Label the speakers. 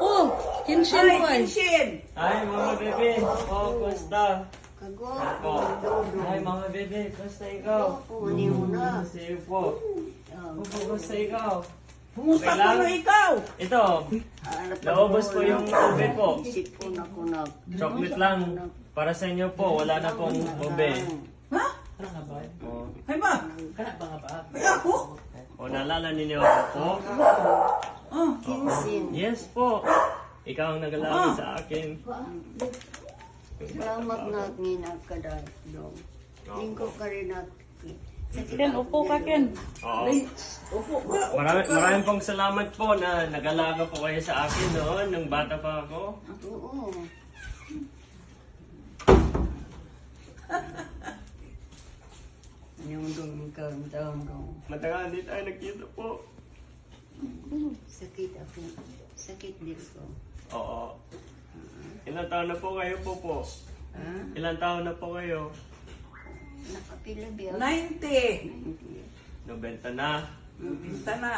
Speaker 1: Oh, Kinshin
Speaker 2: Ay,
Speaker 1: po ay.
Speaker 2: Kinshin!
Speaker 3: Hi, mga bebe. Oh, kumusta?
Speaker 4: Kago.
Speaker 3: Ako. Hi, mga bebe. Kumusta ikaw?
Speaker 4: Puni una.
Speaker 3: Sa iyo po. Opo, kumusta ikaw?
Speaker 2: Kumusta
Speaker 3: Okay lang?
Speaker 2: po ikaw?
Speaker 3: Ito, naubos po yung ube po.
Speaker 4: Sipon ako na.
Speaker 3: Chocolate lang. Para sa inyo po, wala na pong ube.
Speaker 2: Ha?
Speaker 3: Oh.
Speaker 2: Ay ba? Ay ako?
Speaker 3: O, naalala ninyo ako po?
Speaker 2: Oh.
Speaker 4: Kinsin.
Speaker 3: Yes po. Ikaw ang nagalangin sa akin.
Speaker 4: Salamat nga ginagkadal. Lingko ka rin at
Speaker 1: Ken, upo ka, Ken.
Speaker 3: Oo.
Speaker 2: Ay, upo ka.
Speaker 3: Maraming pong salamat po na nag-alaga po kayo sa akin noon nung bata pa ako.
Speaker 4: oo. Yung doon ka ang taon ko.
Speaker 3: Matagal hindi tayo nagkita po.
Speaker 4: Sakit ako. Sakit din ko.
Speaker 3: Oo. Ilang taon na po kayo po?
Speaker 4: Ha?
Speaker 3: Ilang taon na po kayo?
Speaker 4: Nakapila biya.
Speaker 2: 90.
Speaker 3: 90 na.
Speaker 2: Pinta na.